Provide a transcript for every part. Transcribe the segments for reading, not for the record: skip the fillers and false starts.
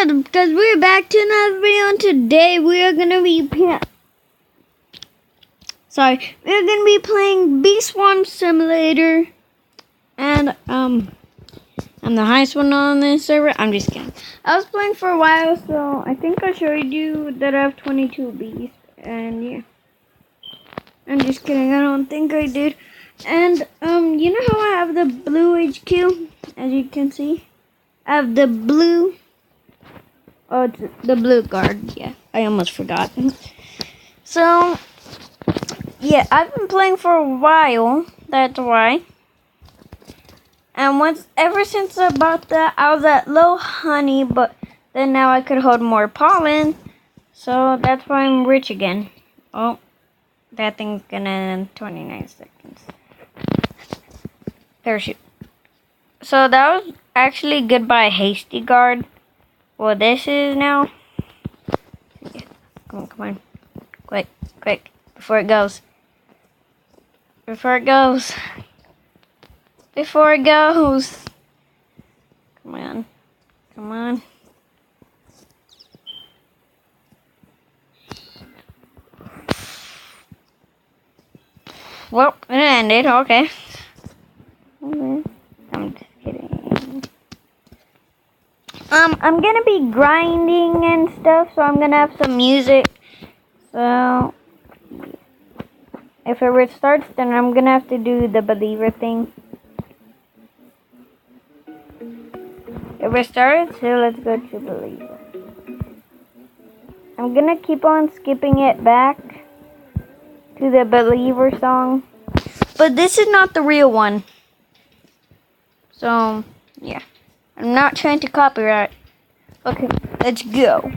because we're back to another video, and today we are gonna be playing Bee Swarm Simulator, and I'm the highest one on this server. I'm just kidding. I was playing for a while, so I think I showed you that I have 22 bees, and yeah. I'm just kidding. I don't think I did. And you know how I have the blue HQ, as you can see. I have the blue. Oh, it's the blue guard. Yeah, I almost forgot. So, yeah, I've been playing for a while. That's why. And ever since I bought that, I was at low honey, but then now I could hold more pollen. So that's why I'm rich again. Oh, that thing's gonna end in 29 seconds. Parachute. So that was actually goodbye hasty guard. Well, this is now. Come on. Quick, before it goes. Before it goes. Come on. Well, it ended, okay. I'm just kidding. I'm gonna be grinding and stuff, so I'm gonna have some music. So, if it restarts, then I'm gonna have to do the believer thing. It restarted, so let's go to believer. I'm gonna keep on skipping it back to the believer song. But this is not the real one. So, yeah. I'm not trying to copyright. Okay, let's go.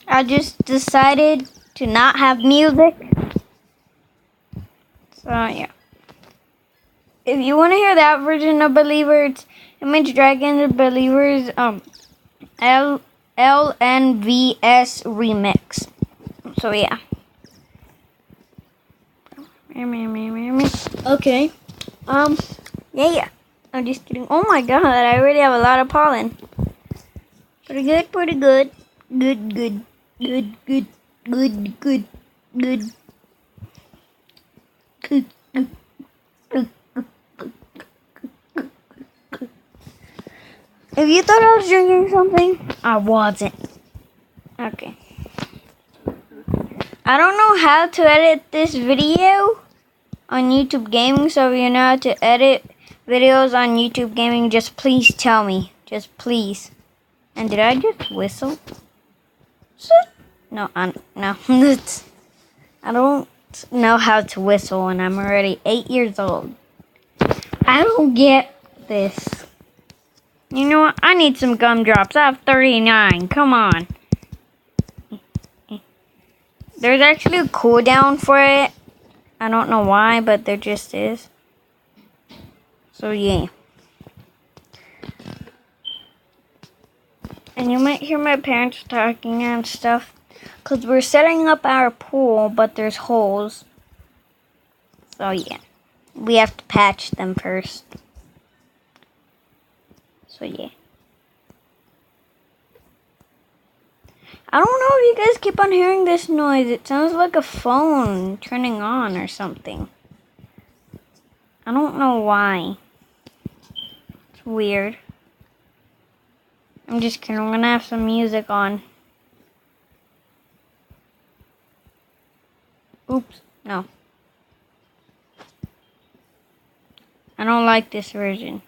I just decided to not have music. So, yeah. If you want to hear that version of Believer, it's Image Dragons Believers LNVS Remix. So, yeah. Okay. Yeah. I'm just kidding. Oh my god, I already have a lot of pollen. Pretty good. Good. If you thought I was drinking something, I wasn't. Okay. I don't know how to edit this video on YouTube Gaming, so if you know how to edit videos on YouTube Gaming, just please tell me. Just please. And did I just whistle? No, no. I don't know how to whistle, and I'm already 8 years old. I don't get this. You know what? I need some gumdrops. I have 39. Come on. There's actually a cooldown for it. I don't know why, but there just is. So, yeah. And you might hear my parents talking and stuff. Because we're setting up our pool, but there's holes. So, yeah. We have to patch them first. So, yeah. I don't know if you guys keep on hearing this noise. It sounds like a phone turning on or something. I don't know why. It's weird. I'm just kidding. I'm gonna have some music on. Oops. No. I don't like this version.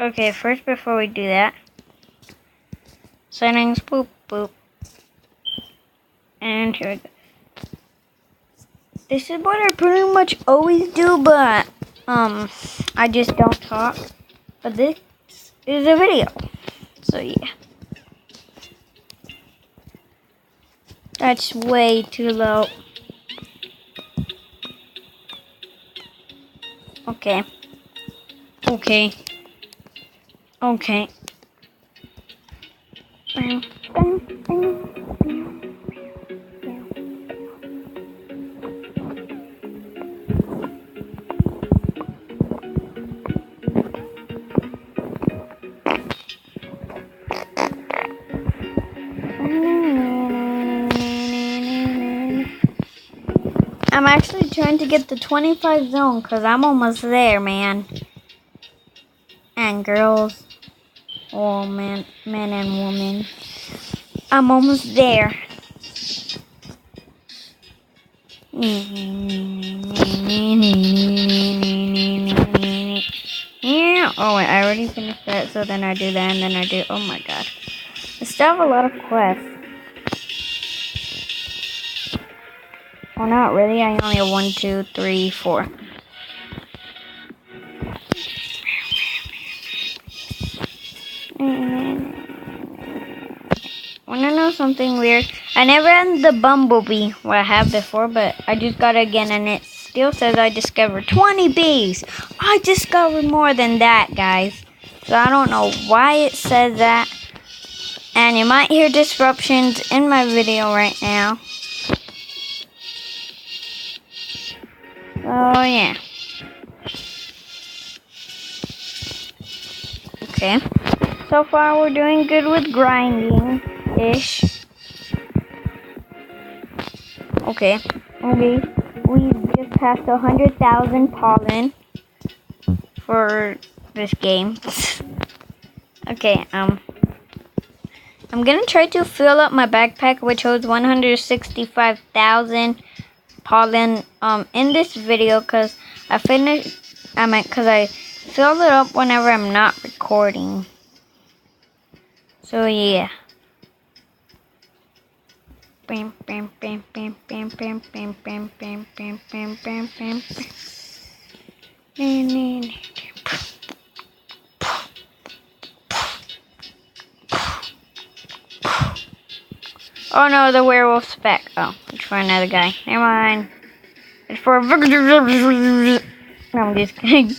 Okay, first before we do that. Settings, boop. And here we go. This is what I pretty much always do, but I just don't talk. But this is a video, so yeah. That's way too low. Okay. Okay. Okay. I'm actually trying to get the 25 zone because I'm almost there, man. And girls. Oh, man and woman. I'm almost there. Yeah. Oh, wait, I already finished that. So then I do that and then I do. Oh my god. I still have a lot of quests. Well, not really. I only have 1, 2, 3, 4. Wanna know something weird? I never had the bumblebee, what I have before, but I just got it again, and it still says I discovered 20 bees. I discovered more than that, guys. So I don't know why it says that. And you might hear disruptions in my video right now. Oh yeah. Okay. So far we're doing good with grinding-ish. Okay. We just passed 100,000 pollen for this game. Okay, I'm gonna try to fill up my backpack, which holds 165,000 pollen in this video, because I filled it up whenever I'm not recording. So yeah. Bam bam bam bam bam bam bam bam bam bam bam bam bam. Oh no, the werewolf's back. Oh, it's for another guy. Never mind. It's for no, I'm just kidding.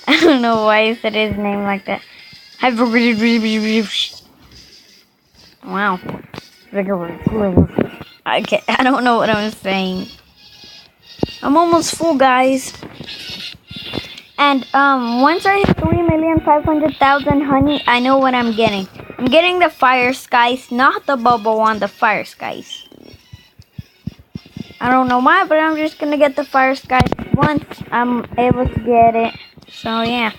I don't know why I said his name like that. Wow. Okay, I don't know what I'm saying. I'm almost full, guys. And once I hit 3,500,000 honey, I know what I'm getting. I'm getting the fire skies, not the bubble one, the fire skies. I don't know why, but I'm just gonna get the fire skies once I'm able to get it. So yeah.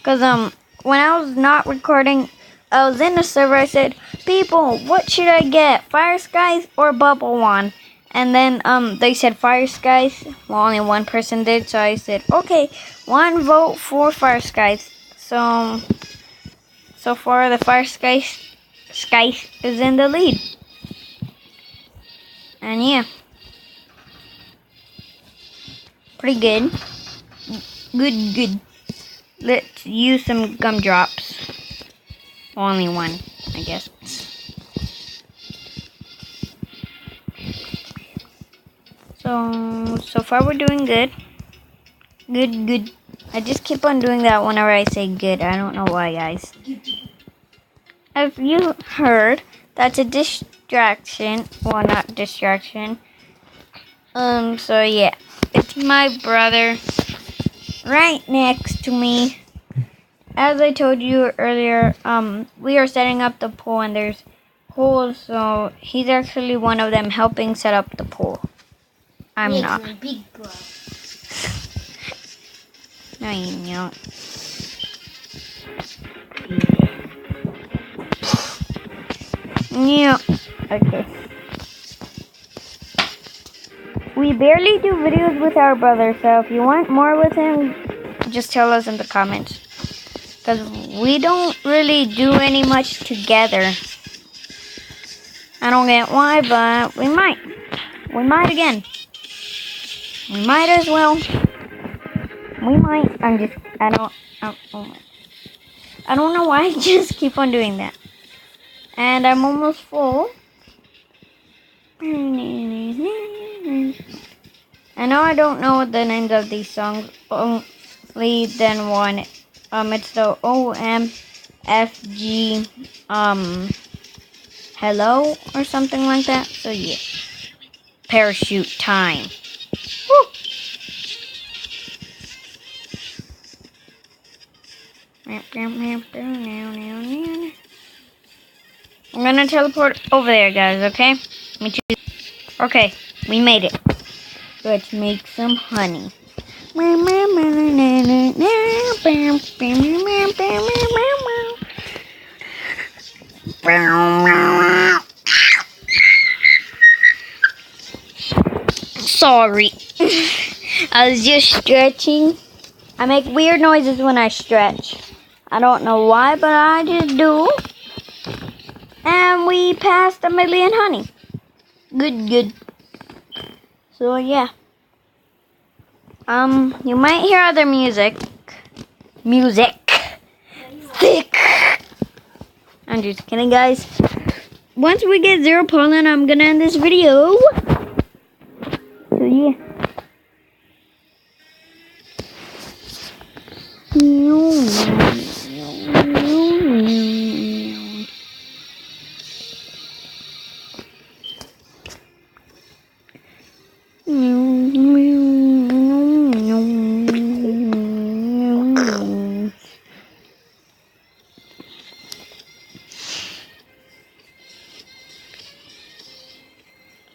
Cause when I was not recording, I was in the server, I said, people, what should I get? Fire skies or bubble one? And then they said fire skies. Well, only one person did, so I said, okay, one vote for fire skies. So far the fire skies is in the lead. And yeah. Pretty good. Good. Let's use some gumdrops. Only one, I guess. So far we're doing good. Good. I just keep on doing that whenever I say good. I don't know why, guys. As you heard, that's a distraction. Well, not distraction. So yeah. It's my brother right next to me. As I told you earlier, we are setting up the pool and there's holes, so he's actually one of them helping set up the pool. I'm not. My big brother. No, you don't. Yeah. Okay. We barely do videos with our brother, so if you want more with him, just tell us in the comments. Because we don't really do any much together. I don't get why, but we might. We might again. We might as well. We might. I don't know why I just keep on doing that. And I'm almost full. I know I don't know the names of these songs. Only then one. It's the OMFG, hello or something like that. So yeah. Parachute time. Woo! I'm gonna teleport over there, guys, okay? Okay, we made it. Let's make some honey. Sorry. I was just stretching. I make weird noises when I stretch. I don't know why, but I just do. And we passed 1,000,000 honey. Good. So yeah. You might hear other music. Thick. I'm just kidding, guys. Once we get 0 pollen, I'm gonna end this video. So yeah.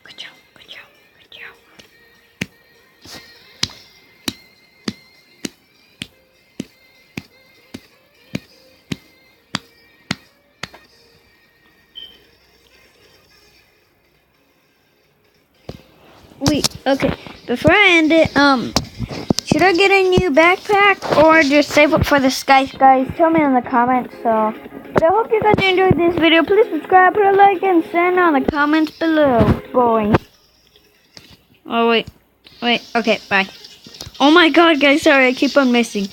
Good job. Wait, okay. Before I end it, should I get a new backpack or just save it for the skies, guys? Tell me in the comments. So, but I hope you guys enjoyed this video. Please subscribe, put a like, and send on the comments below. Boy. Oh wait. Okay, bye. Oh my God, guys, sorry, I keep on missing.